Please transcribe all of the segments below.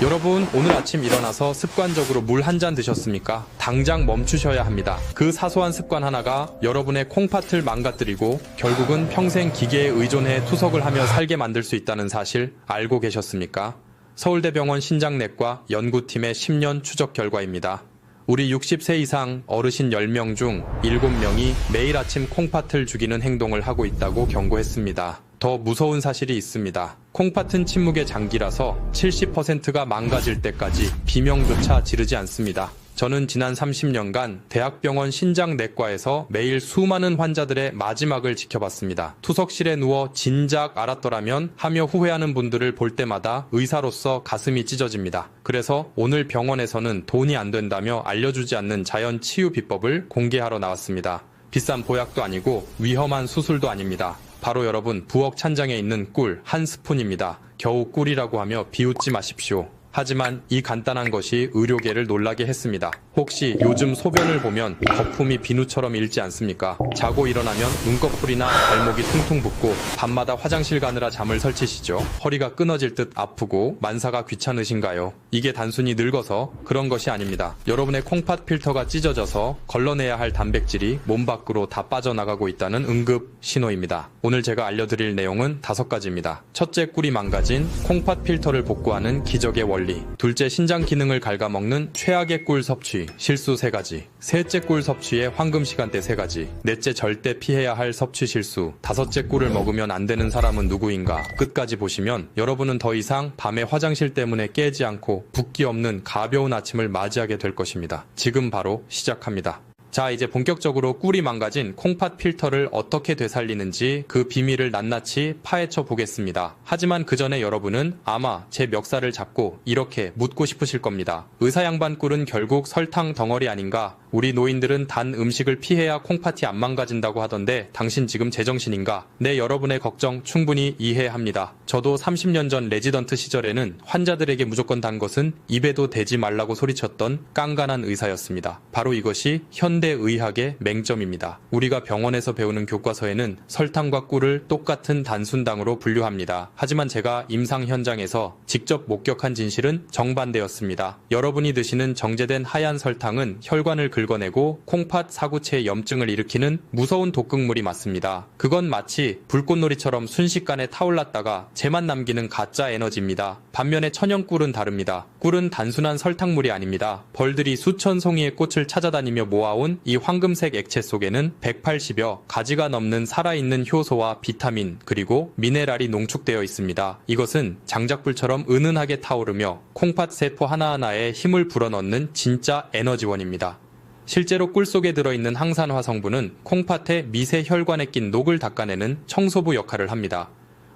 여러분, 오늘 아침 일어나서 습관적으로 물 한 잔 드셨습니까? 당장 멈추셔야 합니다. 그 사소한 습관 하나가 여러분의 콩팥을 망가뜨리고 결국은 평생 기계에 의존해 투석을 하며 살게 만들 수 있다는 사실 알고 계셨습니까? 서울대병원 신장내과 연구팀의 10년 추적 결과입니다. 우리 60세 이상 어르신 10명 중 7명이 매일 아침 콩팥을 죽이는 행동을 하고 있다고 경고했습니다. 더 무서운 사실이 있습니다. 콩팥은 침묵의 장기라서 70%가 망가질 때까지 비명조차 지르지 않습니다. 저는 지난 30년간 대학병원 신장내과에서 매일 수많은 환자들의 마지막을 지켜봤습니다. 투석실에 누워 진작 알았더라면 하며 후회하는 분들을 볼 때마다 의사로서 가슴이 찢어집니다. 그래서 오늘 병원에서는 돈이 안 된다며 알려주지 않는 자연 치유 비법을 공개하러 나왔습니다. 비싼 보약도 아니고 위험한 수술도 아닙니다. 바로 여러분, 부엌 찬장에 있는 꿀 한 스푼입니다. 겨우 꿀이라고 하며 비웃지 마십시오. 하지만 이 간단한 것이 의료계를 놀라게 했습니다. 혹시 요즘 소변을 보면 거품이 비누처럼 일지 않습니까? 자고 일어나면 눈꺼풀이나 발목이 퉁퉁 붓고 밤마다 화장실 가느라 잠을 설치시죠. 허리가 끊어질 듯 아프고 만사가 귀찮으신가요? 이게 단순히 늙어서 그런 것이 아닙니다. 여러분의 콩팥 필터가 찢어져서 걸러내야 할 단백질이 몸 밖으로 다 빠져나가고 있다는 응급 신호입니다. 오늘 제가 알려드릴 내용은 5가지입니다. 첫째, 꿀이 망가진 콩팥 필터를 복구하는 기적의 원리. 둘째, 신장 기능을 갉아먹는 최악의 꿀 섭취, 실수 3가지. 셋째, 꿀 섭취의 황금 시간대 3가지. 넷째, 절대 피해야 할 섭취 실수. 다섯째, 꿀을 먹으면 안 되는 사람은 누구인가. 끝까지 보시면 여러분은 더 이상 밤에 화장실 때문에 깨지 않고 붓기 없는 가벼운 아침을 맞이하게 될 것입니다. 지금 바로 시작합니다. 자, 이제 본격적으로 꿀이 망가진 콩팥 필터를 어떻게 되살리는지 그 비밀을 낱낱이 파헤쳐 보겠습니다. 하지만 그 전에 여러분은 아마 제 멱살을 잡고 이렇게 묻고 싶으실 겁니다. 의사 양반 꿀은 결국 설탕 덩어리 아닌가? 우리 노인들은 단 음식을 피해야 콩팥이 안 망가진다고 하던데 당신 지금 제정신인가? 네, 여러분의 걱정 충분히 이해합니다. 저도 30년 전 레지던트 시절에는 환자들에게 무조건 단 것은 입에도 대지 말라고 소리쳤던 깐깐한 의사였습니다. 바로 이것이 현대의학의 맹점입니다. 우리가 병원에서 배우는 교과서에는 설탕과 꿀을 똑같은 단순당으로 분류합니다. 하지만 제가 임상 현장에서 직접 목격한 진실은 정반대였습니다. 여러분이 드시는 정제된 하얀 설탕은 혈관을 긁어내고 콩팥 사구체에 염증을 일으키는 무서운 독극물이 맞습니다. 그건 마치 불꽃놀이처럼 순식간에 타올랐다가 재만 남기는 가짜 에너지입니다. 반면에 천연꿀은 다릅니다. 꿀은 단순한 설탕물이 아닙니다. 벌들이 수천 송이의 꽃을 찾아다니며 모아온 이 황금색 액체 속에는 180여 가지가 넘는 살아있는 효소와 비타민 그리고 미네랄이 농축되어 있습니다. 이것은 장작불처럼 은은하게 타오르며 콩팥 세포 하나하나에 힘을 불어넣는 진짜 에너지원입니다. 실제로 꿀 속에 들어있는 항산화 성분은 콩팥의 미세 혈관에 낀 녹을 닦아내는 청소부 역할을 합니다.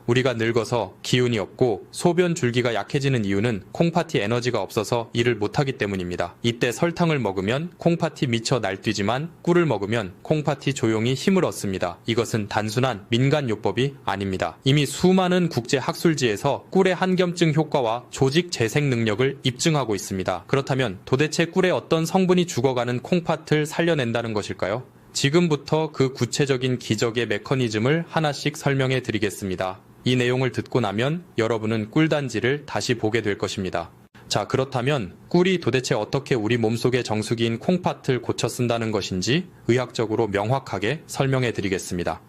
우리가 늙어서 기운이 없고 소변 줄기가 약해지는 이유는 콩팥이 에너지가 없어서 일을 못하기 때문입니다. 이때 설탕을 먹으면 콩팥이 미쳐 날뛰지만 꿀을 먹으면 콩팥이 조용히 힘을 얻습니다. 이것은 단순한 민간요법이 아닙니다. 이미 수많은 국제 학술지에서 꿀의 한겸증 효과와 조직 재생 능력을 입증하고 있습니다. 그렇다면 도대체 꿀의 어떤 성분이 죽어가는 콩팥을 살려낸다는 것일까요? 지금부터 그 구체적인 기적의 메커니즘을 하나씩 설명해 드리겠습니다. 이 내용을 듣고 나면 여러분은 꿀단지를 다시 보게 될 것입니다. 자, 그렇다면 꿀이 도대체 어떻게 우리 몸속의 정수기인 콩팥을 고쳐 쓴다는 것인지 의학적으로 명확하게 설명해 드리겠습니다.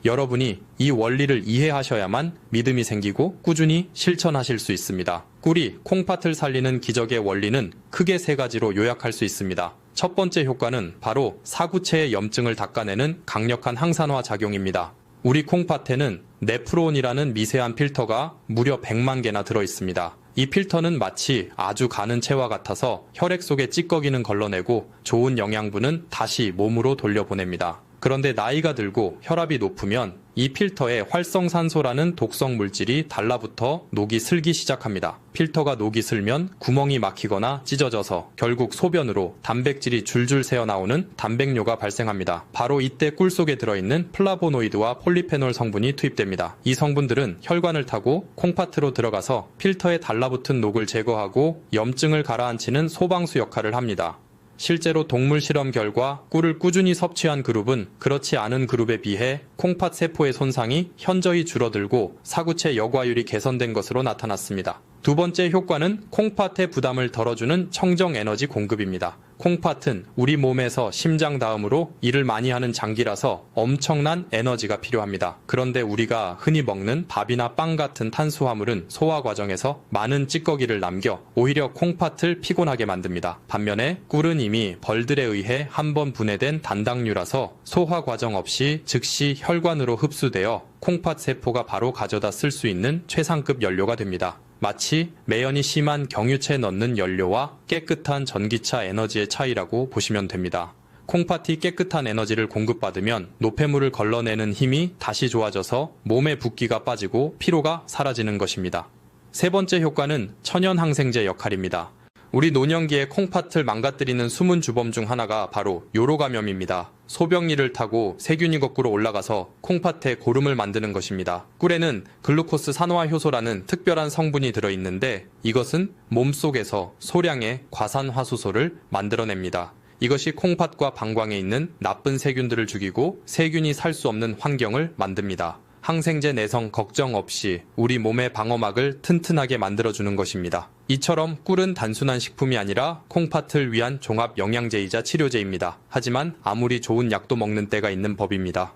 여러분이 이 원리를 이해하셔야만 믿음이 생기고 꾸준히 실천하실 수 있습니다. 꿀이 콩팥을 살리는 기적의 원리는 크게 3가지로 요약할 수 있습니다. 첫 번째 효과는 바로 사구체의 염증을 닦아내는 강력한 항산화 작용입니다. 우리 콩팥에는 네프론이라는 미세한 필터가 무려 100만 개나 들어 있습니다. 이 필터는 마치 아주 가는 채와 같아서 혈액 속의 찌꺼기는 걸러내고 좋은 영양분은 다시 몸으로 돌려보냅니다. 그런데 나이가 들고 혈압이 높으면 이 필터에 활성산소라는 독성 물질이 달라붙어 녹이 슬기 시작합니다. 필터가 녹이 슬면 구멍이 막히거나 찢어져서 결국 소변으로 단백질이 줄줄 새어나오는 단백뇨가 발생합니다. 바로 이때 꿀 속에 들어있는 플라보노이드와 폴리페놀 성분이 투입됩니다. 이 성분들은 혈관을 타고 콩팥으로 들어가서 필터에 달라붙은 녹을 제거하고 염증을 가라앉히는 소방수 역할을 합니다. 실제로 동물 실험 결과 꿀을 꾸준히 섭취한 그룹은 그렇지 않은 그룹에 비해 콩팥 세포의 손상이 현저히 줄어들고 사구체 여과율이 개선된 것으로 나타났습니다. 두 번째 효과는 콩팥의 부담을 덜어주는 청정 에너지 공급입니다. 콩팥은 우리 몸에서 심장 다음으로 일을 많이 하는 장기라서 엄청난 에너지가 필요합니다. 그런데 우리가 흔히 먹는 밥이나 빵 같은 탄수화물은 소화 과정에서 많은 찌꺼기를 남겨 오히려 콩팥을 피곤하게 만듭니다. 반면에 꿀은 이미 벌들에 의해 한번 분해된 단당류라서 소화 과정 없이 즉시 혈관으로 흡수되어 콩팥 세포가 바로 가져다 쓸 수 있는 최상급 연료가 됩니다. 마치 매연이 심한 경유체에 넣는 연료와 깨끗한 전기차 에너지의 차이라고 보시면 됩니다. 콩팥이 깨끗한 에너지를 공급받으면 노폐물을 걸러내는 힘이 다시 좋아져서 몸의 붓기가 빠지고 피로가 사라지는 것입니다. 세 번째 효과는 천연항생제 역할입니다. 우리 노년기에 콩팥을 망가뜨리는 숨은 주범 중 하나가 바로 요로감염입니다. 소변리를 타고 세균이 거꾸로 올라가서 콩팥에 고름을 만드는 것입니다. 꿀에는 글루코스 산화 효소라는 특별한 성분이 들어있는데 이것은 몸속에서 소량의 과산화수소를 만들어냅니다. 이것이 콩팥과 방광에 있는 나쁜 세균들을 죽이고 세균이 살 수 없는 환경을 만듭니다. 항생제 내성 걱정 없이 우리 몸의 방어막을 튼튼하게 만들어주는 것입니다. 이처럼 꿀은 단순한 식품이 아니라 콩팥을 위한 종합 영양제이자 치료제입니다. 하지만 아무리 좋은 약도 먹는 때가 있는 법입니다.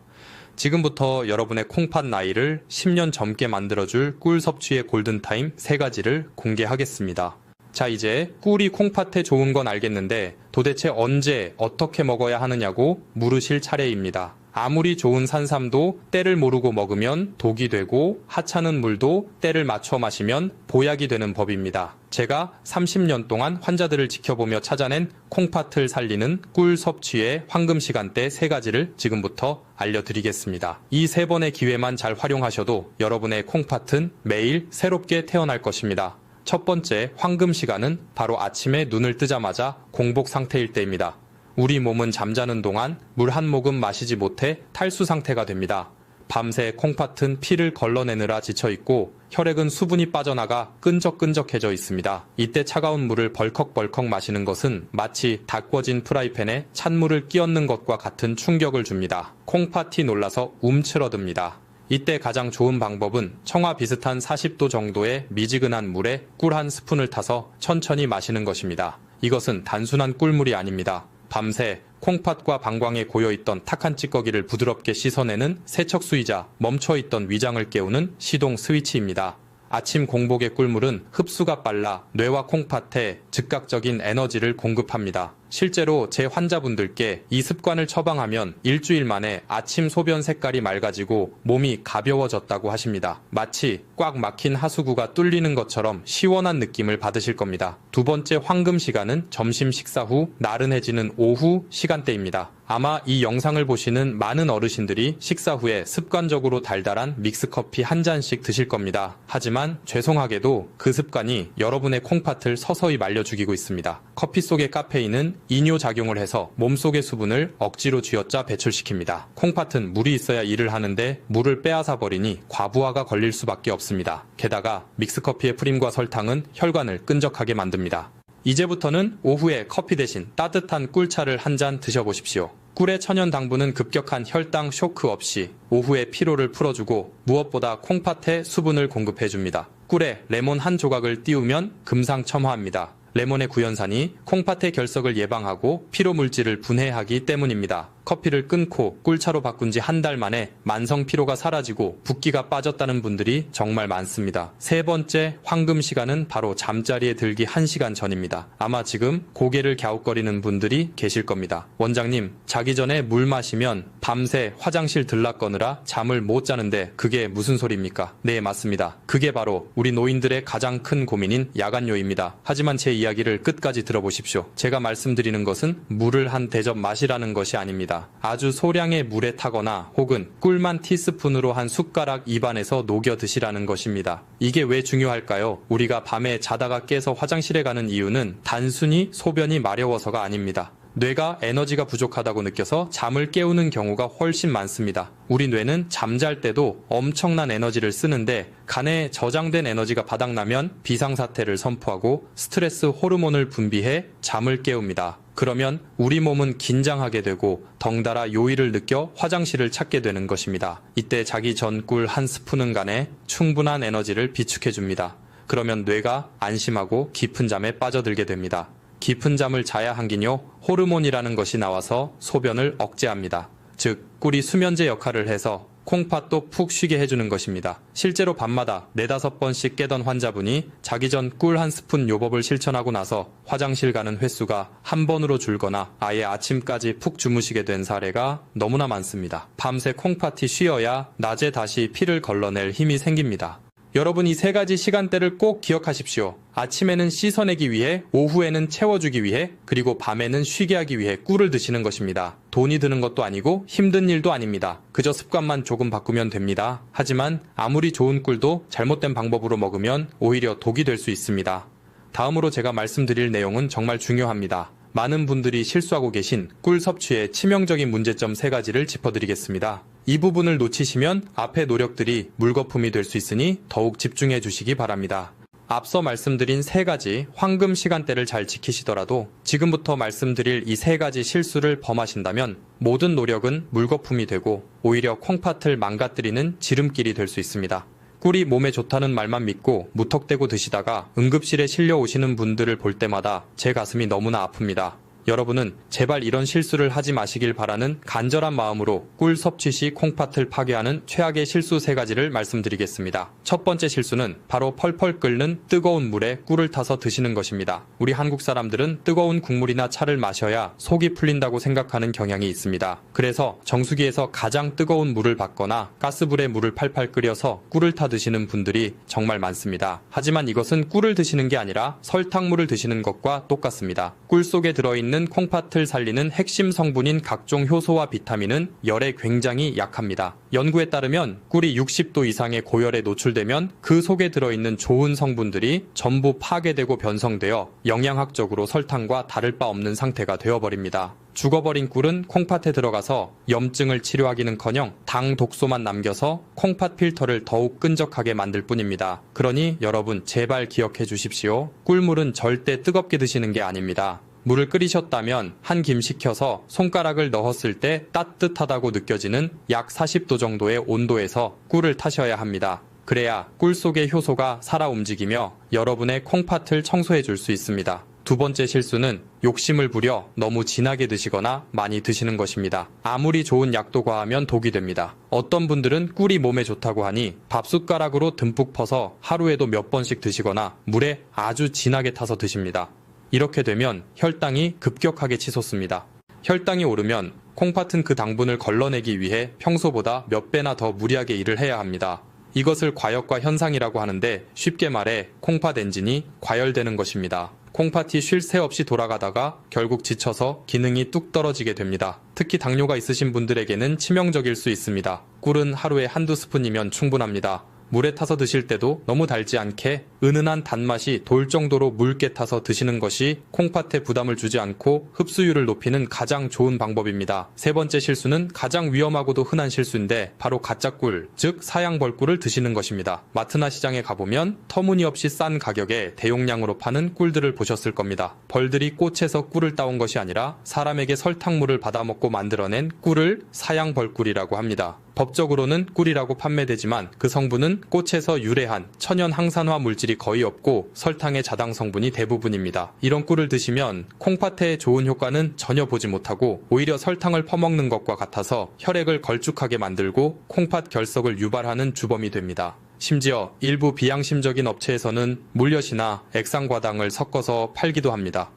지금부터 여러분의 콩팥 나이를 10년 젊게 만들어줄 꿀 섭취의 골든타임 3가지를 공개하겠습니다. 자, 이제 꿀이 콩팥에 좋은 건 알겠는데 도대체 언제 어떻게 먹어야 하느냐고 물으실 차례입니다. 아무리 좋은 산삼도 때를 모르고 먹으면 독이 되고 하찮은 물도 때를 맞춰 마시면 보약이 되는 법입니다. 제가 30년 동안 환자들을 지켜보며 찾아낸 콩팥을 살리는 꿀 섭취의 황금 시간대 3가지를 지금부터 알려드리겠습니다. 이 3번의 기회만 잘 활용하셔도 여러분의 콩팥은 매일 새롭게 태어날 것입니다. 첫 번째 황금 시간은 바로 아침에 눈을 뜨자마자 공복 상태일 때입니다. 우리 몸은 잠자는 동안 물 한 모금 마시지 못해 탈수 상태가 됩니다. 밤새 콩팥은 피를 걸러내느라 지쳐있고 혈액은 수분이 빠져나가 끈적끈적해져 있습니다. 이때 차가운 물을 벌컥벌컥 마시는 것은 마치 다 구워진 프라이팬에 찬물을 끼얹는 것과 같은 충격을 줍니다. 콩팥이 놀라서 움츠러듭니다. 이때 가장 좋은 방법은 청아 비슷한 40도 정도의 미지근한 물에 꿀 한 스푼을 타서 천천히 마시는 것입니다. 이것은 단순한 꿀물이 아닙니다. 밤새 콩팥과 방광에 고여있던 탁한 찌꺼기를 부드럽게 씻어내는 세척수이자 멈춰있던 위장을 깨우는 시동 스위치입니다. 아침 공복의 꿀물은 흡수가 빨라 뇌와 콩팥에 즉각적인 에너지를 공급합니다. 실제로 제 환자분들께 이 습관을 처방하면 일주일 만에 아침 소변 색깔이 맑아지고 몸이 가벼워졌다고 하십니다. 마치 꽉 막힌 하수구가 뚫리는 것처럼 시원한 느낌을 받으실 겁니다. 두 번째 황금 시간은 점심 식사 후 나른해지는 오후 시간대입니다. 아마 이 영상을 보시는 많은 어르신들이 식사 후에 습관적으로 달달한 믹스커피 한 잔씩 드실 겁니다. 하지만 죄송하게도 그 습관이 여러분의 콩팥을 서서히 말려 죽이고 있습니다. 커피 속의 카페인은 이뇨작용을 해서 몸속의 수분을 억지로 쥐어짜 배출시킵니다. 콩팥은 물이 있어야 일을 하는데 물을 빼앗아 버리니 과부하가 걸릴 수밖에 없습니다. 게다가 믹스커피의 프림과 설탕은 혈관을 끈적하게 만듭니다. 이제부터는 오후에 커피 대신 따뜻한 꿀차를 한 잔 드셔보십시오. 꿀의 천연 당분은 급격한 혈당 쇼크 없이 오후에 피로를 풀어주고 무엇보다 콩팥에 수분을 공급해줍니다. 꿀에 레몬 한 조각을 띄우면 금상첨화합니다. 레몬의 구연산이 콩팥의 결석을 예방하고 피로 물질을 분해하기 때문입니다. 커피를 끊고 꿀차로 바꾼 지 한 달 만에 만성 피로가 사라지고 붓기가 빠졌다는 분들이 정말 많습니다. 세 번째 황금 시간은 바로 잠자리에 들기 1시간 전입니다. 아마 지금 고개를 갸웃거리는 분들이 계실 겁니다. 원장님, 자기 전에 물 마시면 밤새 화장실 들락거느라 잠을 못 자는데 그게 무슨 소리입니까? 네, 맞습니다. 그게 바로 우리 노인들의 가장 큰 고민인 야간요입니다. 하지만 제 이야기를 끝까지 들어보십시오. 제가 말씀드리는 것은 물을 한 대접 마시라는 것이 아닙니다. 아주 소량의 물에 타거나 혹은 꿀만 티스푼으로 한 숟가락 입안에서 녹여 드시라는 것입니다. 이게 왜 중요할까요? 우리가 밤에 자다가 깨서 화장실에 가는 이유는 단순히 소변이 마려워서가 아닙니다. 뇌가 에너지가 부족하다고 느껴서 잠을 깨우는 경우가 훨씬 많습니다. 우리 뇌는 잠잘 때도 엄청난 에너지를 쓰는데 간에 저장된 에너지가 바닥나면 비상사태를 선포하고 스트레스 호르몬을 분비해 잠을 깨웁니다. 그러면 우리 몸은 긴장하게 되고 덩달아 요일을 느껴 화장실을 찾게 되는 것입니다. 이때 자기 전 꿀 한 스푼은 간에 충분한 에너지를 비축해줍니다. 그러면 뇌가 안심하고 깊은 잠에 빠져들게 됩니다. 깊은 잠을 자야 한긴요, 호르몬이라는 것이 나와서 소변을 억제합니다. 즉, 꿀이 수면제 역할을 해서 콩팥도 푹 쉬게 해주는 것입니다. 실제로 밤마다 4-5번씩 깨던 환자분이 자기 전 꿀 한 스푼 요법을 실천하고 나서 화장실 가는 횟수가 한 번으로 줄거나 아예 아침까지 푹 주무시게 된 사례가 너무나 많습니다. 밤새 콩팥이 쉬어야 낮에 다시 피를 걸러낼 힘이 생깁니다. 여러분, 이 3가지 시간대를 꼭 기억하십시오. 아침에는 씻어내기 위해, 오후에는 채워주기 위해, 그리고 밤에는 쉬게 하기 위해 꿀을 드시는 것입니다. 돈이 드는 것도 아니고 힘든 일도 아닙니다. 그저 습관만 조금 바꾸면 됩니다. 하지만 아무리 좋은 꿀도 잘못된 방법으로 먹으면 오히려 독이 될 수 있습니다. 다음으로 제가 말씀드릴 내용은 정말 중요합니다. 많은 분들이 실수하고 계신 꿀 섭취의 치명적인 문제점 3가지를 짚어드리겠습니다. 이 부분을 놓치시면 앞의 노력들이 물거품이 될 수 있으니 더욱 집중해 주시기 바랍니다. 앞서 말씀드린 3가지 황금 시간대를 잘 지키시더라도 지금부터 말씀드릴 이 3가지 실수를 범하신다면 모든 노력은 물거품이 되고 오히려 콩팥을 망가뜨리는 지름길이 될 수 있습니다. 꿀이 몸에 좋다는 말만 믿고 무턱대고 드시다가 응급실에 실려 오시는 분들을 볼 때마다 제 가슴이 너무나 아픕니다. 여러분은 제발 이런 실수를 하지 마시길 바라는 간절한 마음으로 꿀 섭취 시 콩팥을 파괴하는 최악의 실수 3가지를 말씀드리겠습니다. 첫 번째 실수는 바로 펄펄 끓는 뜨거운 물에 꿀을 타서 드시는 것입니다. 우리 한국 사람들은 뜨거운 국물이나 차를 마셔야 속이 풀린다고 생각하는 경향이 있습니다. 그래서 정수기에서 가장 뜨거운 물을 받거나 가스불에 물을 팔팔 끓여서 꿀을 타 드시는 분들이 정말 많습니다. 하지만 이것은 꿀을 드시는 게 아니라 설탕물을 드시는 것과 똑같습니다. 꿀 속에 들어있는 콩팥을 살리는 핵심 성분인 각종 효소와 비타민은 열에 굉장히 약합니다. 연구에 따르면 꿀이 60도 이상의 고열에 노출되면 그 속에 들어있는 좋은 성분들이 전부 파괴되고 변성되어 영양학적으로 설탕과 다를 바 없는 상태가 되어버립니다. 죽어버린 꿀은 콩팥에 들어가서 염증을 치료하기는커녕 당 독소만 남겨서 콩팥 필터를 더욱 끈적하게 만들 뿐입니다. 그러니 여러분, 제발 기억해 주십시오. 꿀물은 절대 뜨겁게 드시는 게 아닙니다. 물을 끓이셨다면 한 김 식혀서 손가락을 넣었을 때 따뜻하다고 느껴지는 약 40도 정도의 온도에서 꿀을 타셔야 합니다. 그래야 꿀 속의 효소가 살아 움직이며 여러분의 콩팥을 청소해 줄 수 있습니다. 두 번째 실수는 욕심을 부려 너무 진하게 드시거나 많이 드시는 것입니다. 아무리 좋은 약도 과하면 독이 됩니다. 어떤 분들은 꿀이 몸에 좋다고 하니 밥숟가락으로 듬뿍 퍼서 하루에도 몇 번씩 드시거나 물에 아주 진하게 타서 드십니다. 이렇게 되면 혈당이 급격하게 치솟습니다. 혈당이 오르면 콩팥은 그 당분을 걸러내기 위해 평소보다 몇 배나 더 무리하게 일을 해야 합니다. 이것을 과역과 현상이라고 하는데 쉽게 말해 콩팥 엔진이 과열되는 것입니다. 콩팥이 쉴 새 없이 돌아가다가 결국 지쳐서 기능이 뚝 떨어지게 됩니다. 특히 당뇨가 있으신 분들에게는 치명적일 수 있습니다. 꿀은 하루에 1-2스푼이면 충분합니다. 물에 타서 드실 때도 너무 달지 않게 은은한 단맛이 돌 정도로 묽게 타서 드시는 것이 콩팥에 부담을 주지 않고 흡수율을 높이는 가장 좋은 방법입니다. 세 번째 실수는 가장 위험하고도 흔한 실수인데 바로 가짜꿀, 즉 사양벌꿀을 드시는 것입니다. 마트나 시장에 가보면 터무니없이 싼 가격에 대용량으로 파는 꿀들을 보셨을 겁니다. 벌들이 꽃에서 꿀을 따온 것이 아니라 사람에게 설탕물을 받아먹고 만들어낸 꿀을 사양벌꿀이라고 합니다. 법적으로는 꿀이라고 판매되지만 그 성분은 꽃에서 유래한 천연 항산화 물질이 거의 없고 설탕의 자당 성분이 대부분입니다. 이런 꿀을 드시면 콩팥에 좋은 효과는 전혀 보지 못하고 오히려 설탕을 퍼먹는 것과 같아서 혈액을 걸쭉하게 만들고 콩팥 결석을 유발하는 주범이 됩니다. 심지어 일부 비양심적인 업체에서는 물엿이나 액상과당을 섞어서 팔기도 합니다.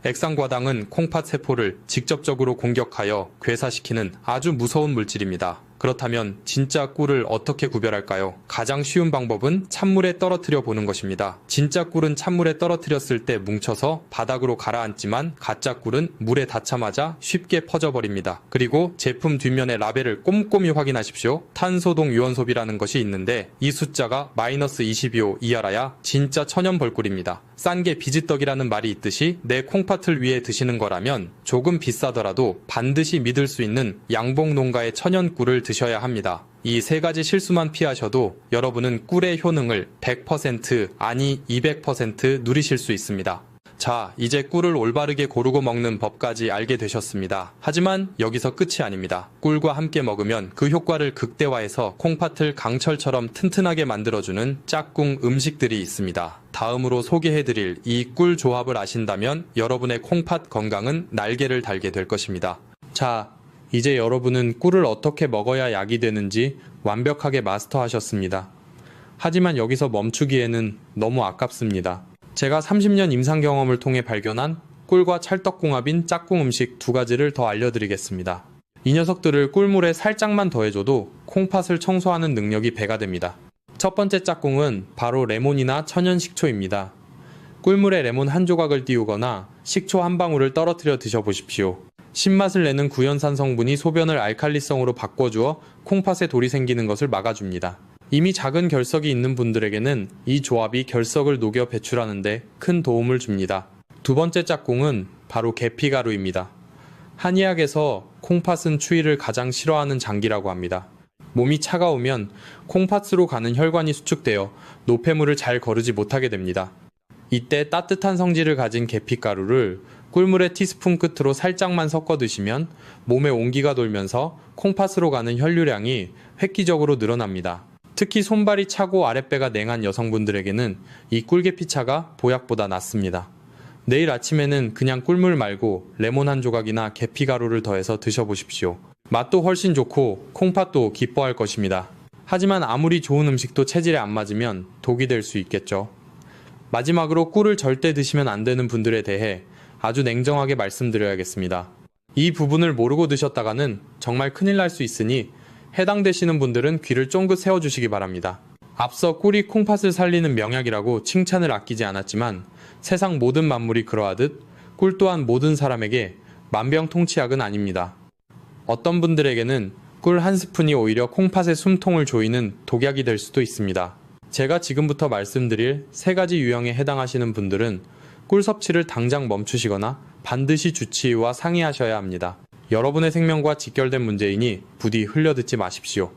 액상과당은 콩팥 세포를 직접적으로 공격하여 괴사시키는 아주 무서운 물질입니다. 그렇다면 진짜 꿀을 어떻게 구별할까요? 가장 쉬운 방법은 찬물에 떨어뜨려 보는 것입니다. 진짜 꿀은 찬물에 떨어뜨렸을 때 뭉쳐서 바닥으로 가라앉지만 가짜 꿀은 물에 닿자마자 쉽게 퍼져버립니다. 그리고 제품 뒷면의 라벨을 꼼꼼히 확인하십시오. 탄소동 유연소비라는 것이 있는데 이 숫자가 -22호 이하라야 진짜 천연 벌꿀입니다. 싼 게 비지떡이라는 말이 있듯이 내 콩팥을 위해 드시는 거라면 조금 비싸더라도 반드시 믿을 수 있는 양봉 농가의 천연 꿀을 드셔야 합니다. 이 세 가지 실수만 피하셔도 여러분은 꿀의 효능을 100% 아니 200% 누리실 수 있습니다. 자, 이제 꿀을 올바르게 고르고 먹는 법까지 알게 되셨습니다. 하지만 여기서 끝이 아닙니다. 꿀과 함께 먹으면 그 효과를 극대화해서 콩팥을 강철처럼 튼튼하게 만들어주는 짝꿍 음식들이 있습니다. 다음으로 소개해드릴 이 꿀 조합을 아신다면 여러분의 콩팥 건강은 날개를 달게 될 것입니다. 자, 이제 여러분은 꿀을 어떻게 먹어야 약이 되는지 완벽하게 마스터하셨습니다. 하지만 여기서 멈추기에는 너무 아깝습니다. 제가 30년 임상 경험을 통해 발견한 꿀과 찰떡궁합인 짝꿍 음식 2가지를 더 알려드리겠습니다. 이 녀석들을 꿀물에 살짝만 더해줘도 콩팥을 청소하는 능력이 배가 됩니다. 첫 번째 짝꿍은 바로 레몬이나 천연 식초입니다. 꿀물에 레몬 한 조각을 띄우거나 식초 한 방울을 떨어뜨려 드셔보십시오. 신맛을 내는 구연산 성분이 소변을 알칼리성으로 바꿔주어 콩팥에 돌이 생기는 것을 막아줍니다. 이미 작은 결석이 있는 분들에게는 이 조합이 결석을 녹여 배출하는 데 큰 도움을 줍니다. 두 번째 짝꿍은 바로 계피가루입니다. 한의학에서 콩팥은 추위를 가장 싫어하는 장기라고 합니다. 몸이 차가우면 콩팥으로 가는 혈관이 수축되어 노폐물을 잘 거르지 못하게 됩니다. 이때 따뜻한 성질을 가진 계피가루를 꿀물에 티스푼 끝으로 살짝만 섞어 드시면 몸에 온기가 돌면서 콩팥으로 가는 혈류량이 획기적으로 늘어납니다. 특히 손발이 차고 아랫배가 냉한 여성분들에게는 이 꿀계피차가 보약보다 낫습니다. 내일 아침에는 그냥 꿀물 말고 레몬 한 조각이나 계피가루를 더해서 드셔보십시오. 맛도 훨씬 좋고 콩팥도 기뻐할 것입니다. 하지만 아무리 좋은 음식도 체질에 안 맞으면 독이 될 수 있겠죠. 마지막으로 꿀을 절대 드시면 안 되는 분들에 대해 아주 냉정하게 말씀드려야겠습니다. 이 부분을 모르고 드셨다가는 정말 큰일 날 수 있으니 해당되시는 분들은 귀를 쫑긋 세워주시기 바랍니다. 앞서 꿀이 콩팥을 살리는 명약이라고 칭찬을 아끼지 않았지만 세상 모든 만물이 그러하듯 꿀 또한 모든 사람에게 만병통치약은 아닙니다. 어떤 분들에게는 꿀 한 스푼이 오히려 콩팥의 숨통을 조이는 독약이 될 수도 있습니다. 제가 지금부터 말씀드릴 3가지 유형에 해당하시는 분들은 꿀 섭취를 당장 멈추시거나 반드시 주치의와 상의하셔야 합니다. 여러분의 생명과 직결된 문제이니 부디 흘려듣지 마십시오.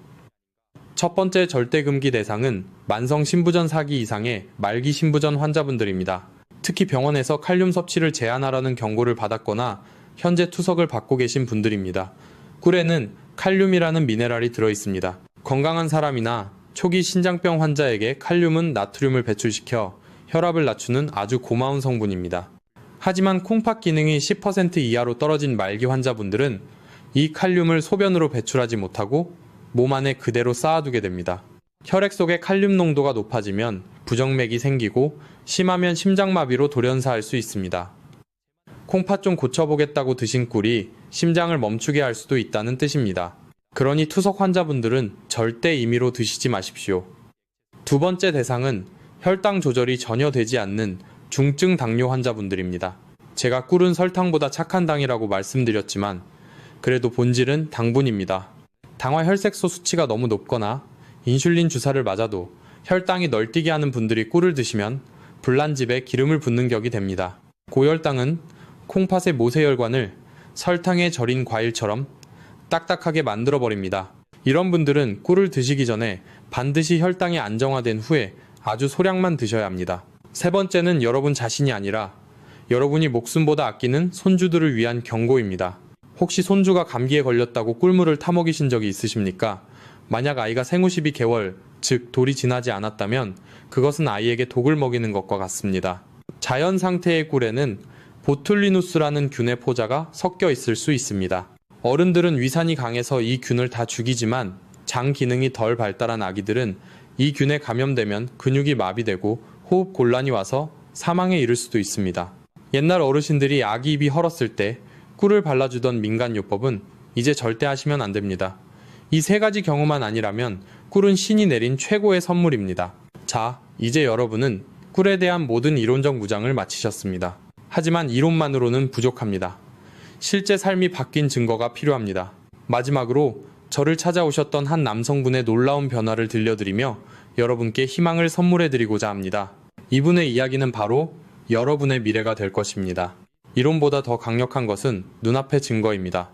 첫 번째 절대금기 대상은 만성 신부전 4기 이상의 말기 신부전 환자분들입니다. 특히 병원에서 칼륨 섭취를 제한하라는 경고를 받았거나 현재 투석을 받고 계신 분들입니다. 꿀에는 칼륨이라는 미네랄이 들어있습니다. 건강한 사람이나 초기 신장병 환자에게 칼륨은 나트륨을 배출시켜 혈압을 낮추는 아주 고마운 성분입니다. 하지만 콩팥 기능이 10% 이하로 떨어진 말기 환자분들은 이 칼륨을 소변으로 배출하지 못하고 몸 안에 그대로 쌓아두게 됩니다. 혈액 속의 칼륨 농도가 높아지면 부정맥이 생기고 심하면 심장마비로 돌연사할 수 있습니다. 콩팥 좀 고쳐보겠다고 드신 꿀이 심장을 멈추게 할 수도 있다는 뜻입니다. 그러니 투석 환자분들은 절대 임의로 드시지 마십시오. 두 번째 대상은 혈당 조절이 전혀 되지 않는 중증 당뇨 환자분들입니다. 제가 꿀은 설탕보다 착한 당이라고 말씀드렸지만 그래도 본질은 당분입니다. 당화 혈색소 수치가 너무 높거나 인슐린 주사를 맞아도 혈당이 널뛰게 하는 분들이 꿀을 드시면 불난집에 기름을 붓는 격이 됩니다. 고혈당은 콩팥의 모세혈관을 설탕에 절인 과일처럼 딱딱하게 만들어버립니다. 이런 분들은 꿀을 드시기 전에 반드시 혈당이 안정화된 후에 아주 소량만 드셔야 합니다. 세 번째는 여러분 자신이 아니라 여러분이 목숨보다 아끼는 손주들을 위한 경고입니다. 혹시 손주가 감기에 걸렸다고 꿀물을 타먹이신 적이 있으십니까? 만약 아이가 생후 12개월, 즉 돌이 지나지 않았다면 그것은 아이에게 독을 먹이는 것과 같습니다. 자연 상태의 꿀에는 보툴리누스라는 균의 포자가 섞여 있을 수 있습니다. 어른들은 위산이 강해서 이 균을 다 죽이지만 장 기능이 덜 발달한 아기들은 이 균에 감염되면 근육이 마비되고 호흡 곤란이 와서 사망에 이를 수도 있습니다. 옛날 어르신들이 아기 입이 헐었을 때 꿀을 발라주던 민간요법은 이제 절대 하시면 안 됩니다. 이 3가지 경우만 아니라면 꿀은 신이 내린 최고의 선물입니다. 자, 이제 여러분은 꿀에 대한 모든 이론적 무장을 마치셨습니다. 하지만 이론만으로는 부족합니다. 실제 삶이 바뀐 증거가 필요합니다. 마지막으로 저를 찾아오셨던 한 남성분의 놀라운 변화를 들려드리며 여러분께 희망을 선물해드리고자 합니다. 이분의 이야기는 바로 여러분의 미래가 될 것입니다. 이론보다 더 강력한 것은 눈앞의 증거입니다.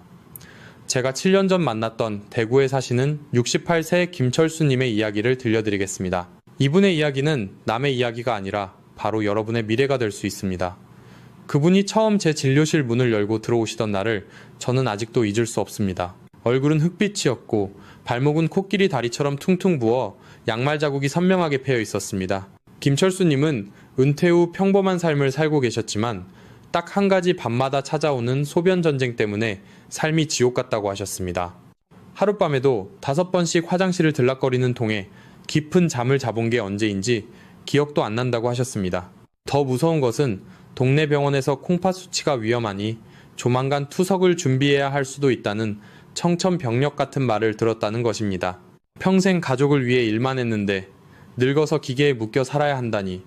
제가 7년 전 만났던 대구에 사시는 68세 김철수님의 이야기를 들려드리겠습니다. 이분의 이야기는 남의 이야기가 아니라 바로 여러분의 미래가 될 수 있습니다. 그분이 처음 제 진료실 문을 열고 들어오시던 날을 저는 아직도 잊을 수 없습니다. 얼굴은 흑빛이었고 발목은 코끼리 다리처럼 퉁퉁 부어 양말 자국이 선명하게 패여 있었습니다. 김철수님은 은퇴 후 평범한 삶을 살고 계셨지만 딱 한 가지 밤마다 찾아오는 소변 전쟁 때문에 삶이 지옥 같다고 하셨습니다. 하룻밤에도 5번씩 화장실을 들락거리는 통에 깊은 잠을 자본 게 언제인지 기억도 안 난다고 하셨습니다. 더 무서운 것은 동네 병원에서 콩팥 수치가 위험하니 조만간 투석을 준비해야 할 수도 있다는 청천벽력 같은 말을 들었다는 것입니다. 평생 가족을 위해 일만 했는데 늙어서 기계에 묶여 살아야 한다니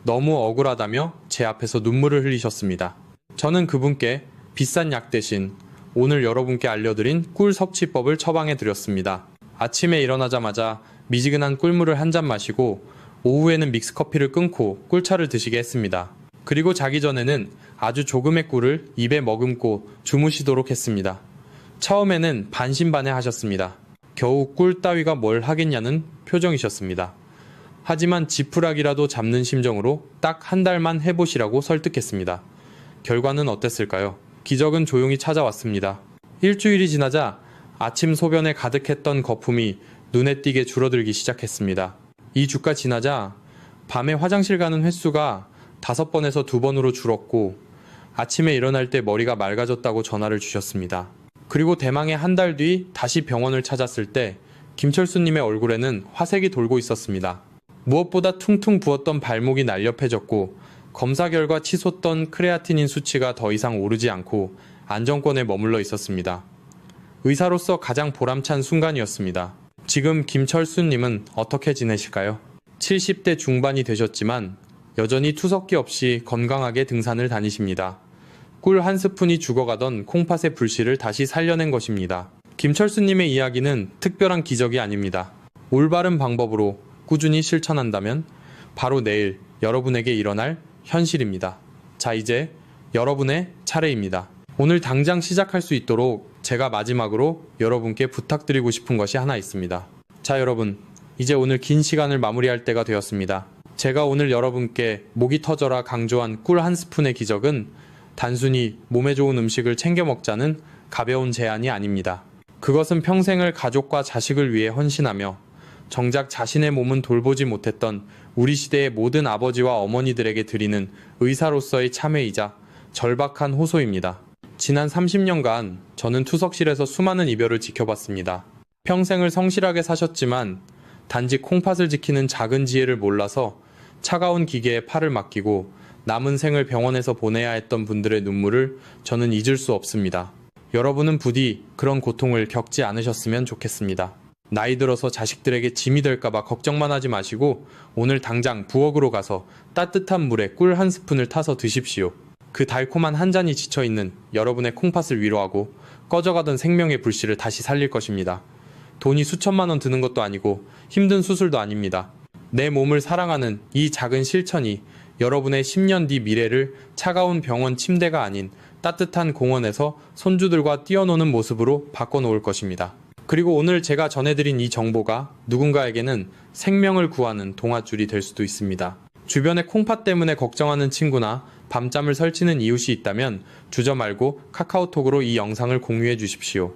너무 억울하다며 제 앞에서 눈물을 흘리셨습니다. 저는 그분께 비싼 약 대신 오늘 여러분께 알려드린 꿀 섭취법을 처방해 드렸습니다. 아침에 일어나자마자 미지근한 꿀물을 한 잔 마시고 오후에는 믹스커피를 끊고 꿀차를 드시게 했습니다. 그리고 자기 전에는 아주 조금의 꿀을 입에 머금고 주무시도록 했습니다. 처음에는 반신반의 하셨습니다. 겨우 꿀 따위가 뭘 하겠냐는 표정이셨습니다. 하지만 지푸라기라도 잡는 심정으로 딱 한 달만 해보시라고 설득했습니다. 결과는 어땠을까요? 기적은 조용히 찾아왔습니다. 일주일이 지나자 아침 소변에 가득했던 거품이 눈에 띄게 줄어들기 시작했습니다. 2주가 지나자 밤에 화장실 가는 횟수가 5번에서 2번으로 줄었고 아침에 일어날 때 머리가 맑아졌다고 전화를 주셨습니다. 그리고 대망의 한 달 뒤 다시 병원을 찾았을 때 김철수님의 얼굴에는 화색이 돌고 있었습니다. 무엇보다 퉁퉁 부었던 발목이 날렵해졌고 검사 결과 치솟던 크레아티닌 수치가 더 이상 오르지 않고 안정권에 머물러 있었습니다. 의사로서 가장 보람찬 순간이었습니다. 지금 김철수님은 어떻게 지내실까요? 70대 중반이 되셨지만 여전히 투석기 없이 건강하게 등산을 다니십니다. 꿀 한 스푼이 죽어가던 콩팥의 불씨를 다시 살려낸 것입니다. 김철수님의 이야기는 특별한 기적이 아닙니다. 올바른 방법으로 꾸준히 실천한다면 바로 내일 여러분에게 일어날 현실입니다. 자, 이제 여러분의 차례입니다. 오늘 당장 시작할 수 있도록 제가 마지막으로 여러분께 부탁드리고 싶은 것이 하나 있습니다. 자, 여러분, 이제 오늘 긴 시간을 마무리할 때가 되었습니다. 제가 오늘 여러분께 목이 터져라 강조한 꿀 한 스푼의 기적은 단순히 몸에 좋은 음식을 챙겨 먹자는 가벼운 제안이 아닙니다. 그것은 평생을 가족과 자식을 위해 헌신하며 정작 자신의 몸은 돌보지 못했던 우리 시대의 모든 아버지와 어머니들에게 드리는 의사로서의 참회이자 절박한 호소입니다. 지난 30년간 저는 투석실에서 수많은 이별을 지켜봤습니다. 평생을 성실하게 사셨지만 단지 콩팥을 지키는 작은 지혜를 몰라서 차가운 기계에 팔을 맡기고 남은 생을 병원에서 보내야 했던 분들의 눈물을 저는 잊을 수 없습니다. 여러분은 부디 그런 고통을 겪지 않으셨으면 좋겠습니다. 나이 들어서 자식들에게 짐이 될까봐 걱정만 하지 마시고 오늘 당장 부엌으로 가서 따뜻한 물에 꿀 한 스푼을 타서 드십시오. 그 달콤한 한 잔이 지쳐있는 여러분의 콩팥을 위로하고 꺼져가던 생명의 불씨를 다시 살릴 것입니다. 돈이 수천만 원 드는 것도 아니고 힘든 수술도 아닙니다. 내 몸을 사랑하는 이 작은 실천이 여러분의 10년 뒤 미래를 차가운 병원 침대가 아닌 따뜻한 공원에서 손주들과 뛰어노는 모습으로 바꿔놓을 것입니다. 그리고 오늘 제가 전해드린 이 정보가 누군가에게는 생명을 구하는 동아줄이 될 수도 있습니다. 주변에 콩팥 때문에 걱정하는 친구나 밤잠을 설치는 이웃이 있다면 주저 말고 카카오톡으로 이 영상을 공유해 주십시오.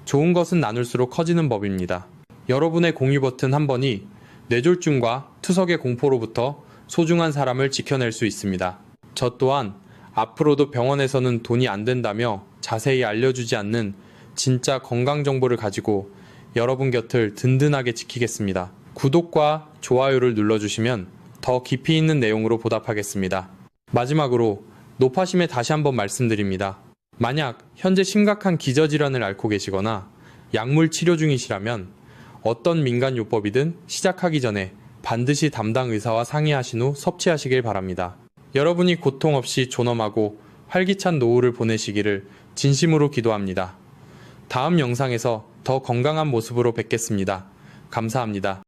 좋은 것은 나눌수록 커지는 법입니다. 여러분의 공유 버튼 한 번이 뇌졸중과 투석의 공포로부터 소중한 사람을 지켜낼 수 있습니다. 저 또한 앞으로도 병원에서는 돈이 안 된다며 자세히 알려주지 않는 진짜 건강 정보를 가지고 여러분 곁을 든든하게 지키겠습니다. 구독과 좋아요를 눌러주시면 더 깊이 있는 내용으로 보답하겠습니다. 마지막으로 노파심에 다시 한번 말씀드립니다. 만약 현재 심각한 기저질환을 앓고 계시거나 약물 치료 중이시라면 어떤 민간요법이든 시작하기 전에 반드시 담당 의사와 상의하신 후 섭취하시길 바랍니다. 여러분이 고통 없이 존엄하고 활기찬 노후를 보내시기를 진심으로 기도합니다. 다음 영상에서 더 건강한 모습으로 뵙겠습니다. 감사합니다.